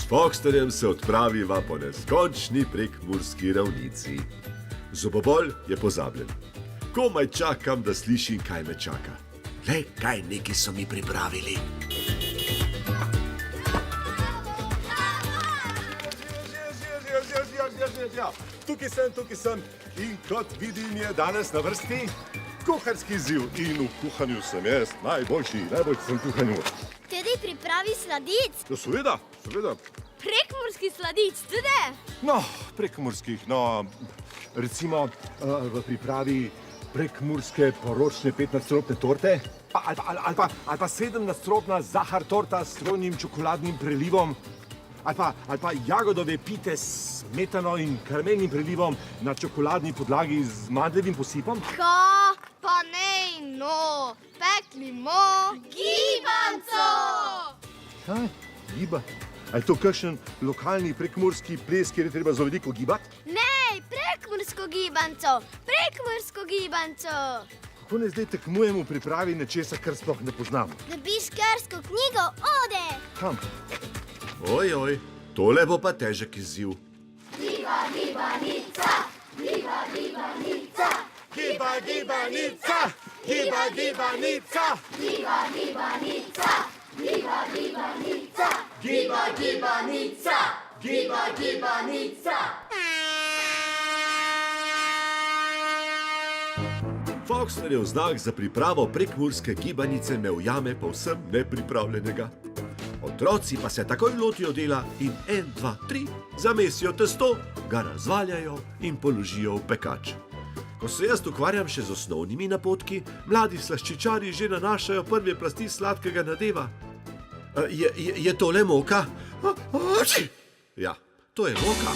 Foxterjem se odpraviva po neskončni prekmurski ravnici. Zobobol je pozabljen. Komaj čakam, da slišim, kaj me čaka. Le, kaj neki so mi pripravili. Tukaj sem. In kot vidim, je danes na vrsti kuharski izziv. In v kuhanju sem jaz najboljši sem v kuhanju. Tudi pripravi sladic. Ja, seveda. Prekmurski sladic, tudi? No, prekmurskih, recimo v pripravi prekmurske poročne 15-stropne torte ali pa 17-stropna zahar torta s strojnim čokoladnim prelivom ali pa jagodove pite s smetano in karamelnim prelivom na čokoladni podlagi z mandljevim posipom. Ka, pa nej, no, pekli mo gibanco! Kaj? Giba? A je to kakšen lokalni prekmurski ples, kjer je treba zelo veliko gibati? Nej, prekmursko gibanco! Kako ne zdaj tekmujemo v pripravi nečesa, kar sploh ne poznamo? Dobiš karsko knjigo Ode! Kam? Ojoj, tole bo pa težek izziv. Gibanica! Foxterjev znak za pripravo prekmurske gibanice me ujame povsem nepripravljenega. Otroci pa se takoj lotijo dela in 1, 2, 3 zamesijo testo, ga razvaljajo in položijo v pekač. Ko se jaz ukvarjam še z osnovnimi napotki, mladi slaščičari že nanašajo prve plasti sladkega nadeva. Je tole moka? Ja, to je moka.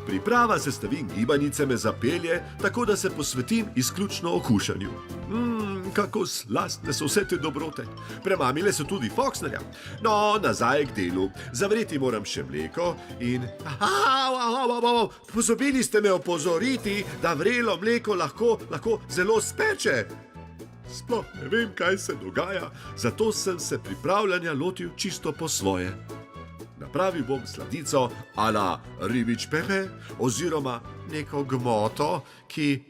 Priprava sestavin gibanice me zapelje, tako da se posvetim izključno okušanju. Kako slastne so vse te dobrote. Premamile so tudi Foxterja. No, nazaj k delu. Zavreti moram še mleko in... Pozabili ste me opozoriti, da vrelo mleko lahko zelo speče. Sploh ne vem, kaj se dogaja, zato sem se pripravljanja lotil čisto po svoje. Napravil bom sladico a la ribič pepe oziroma neko gmoto, ki...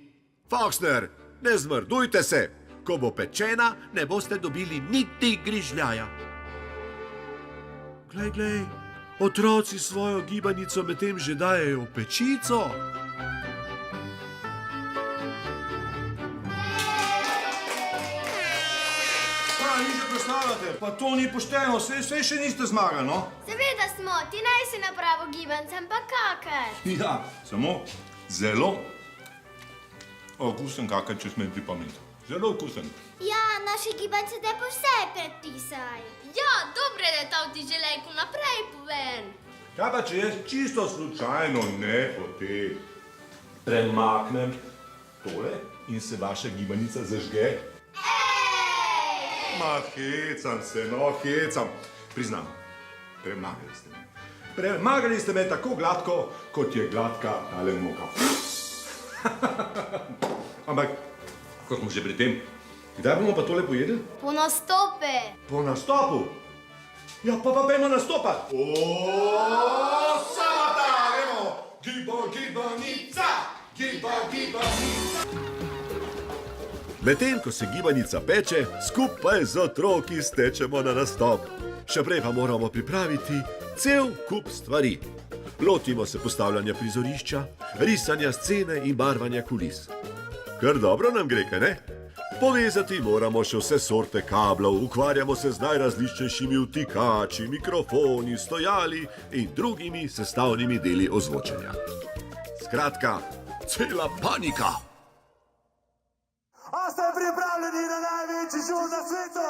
Foxter, ne zmrdujte se! Ko bo pečena, ne boste dobili niti grižljaja. Glej, otroci svojo gibanico medtem že dajejo v pečico. Ni že predstavljate, pa to ni pošteno, saj še niste zmagali, no? Seveda smo, ti naj si napravo gibanca, ampak kakor? Ja, samo zelo okusen kakor, če smem pripomniti. Zelo okusen. Ja, naše gibance te pa vse predpisaj. Ja, dobre, da ta ti želejko naprej povem. Kaj pa, če jaz čisto slučajno premaknem tole in se vaša gibanica zažge? Hecam se, Priznam, premagali ste me tako gladko, kot je gladka tale moka. Ampak, ko smo že pri tem, kdaj bomo pa tole pojedli? Po nastope. Po nastopu? Ja, pa pojmo nastopat. Sabata, gremo! Gibanica! Medtem, ko se gibanica peče, skupaj z otroki stečemo na nastop. Še prej pa moramo pripraviti cel kup stvari. Lotimo se postavljanja prizorišča, risanja scene in barvanja kulis. Kar dobro nam gre, kaj ne? Povezati moramo še vse sorte kablov, ukvarjamo se z najrazličnejšimi vtikači, mikrofoni, stojali in drugimi sestavnimi deli ozvočenja. Skratka, cela panika! A ste pripravljeni na največji šov na svetu?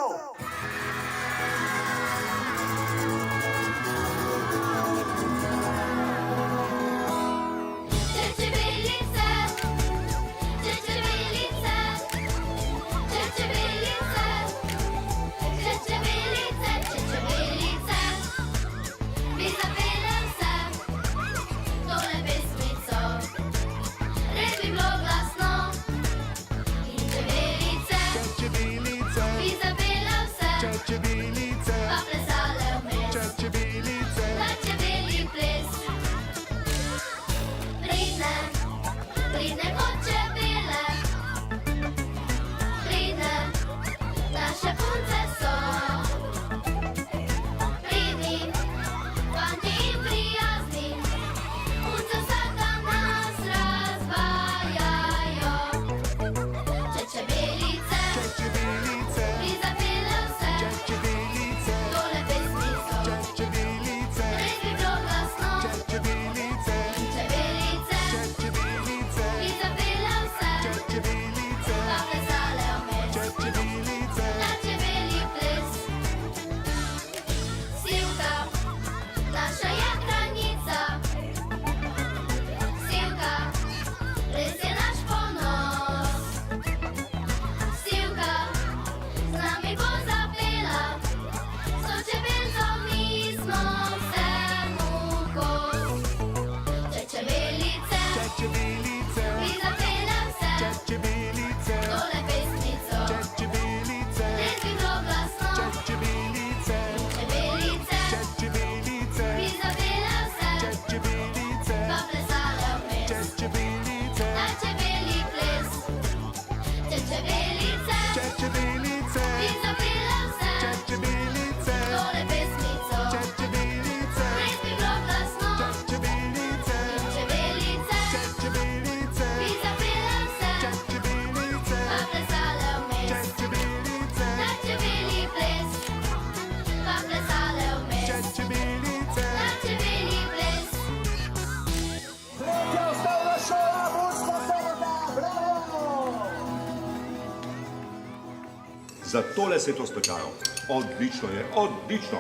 Za tole se je to splačalo. Odlično je, odlično.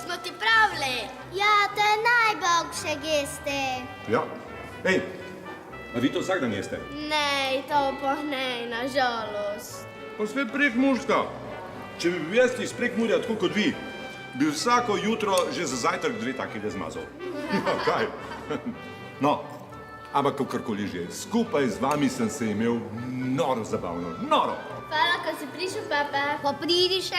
Smo ti pravili? Ja, to je najboljše geste. Ja. Ej, a vi to vsak dan jeste? Ne, to pa ne, nažalost. Pa sve Prekmurska. Če bi bil jaz iz Prekmurja tako kot vi, bi vsako jutro že za zajtrk 2 takile zmazal. No, kaj? No, ampak kakorkoli že, skupaj z vami sem se imel noro zabavno, noro. Hvala, ko si prišel, Pepe. Pa pridi še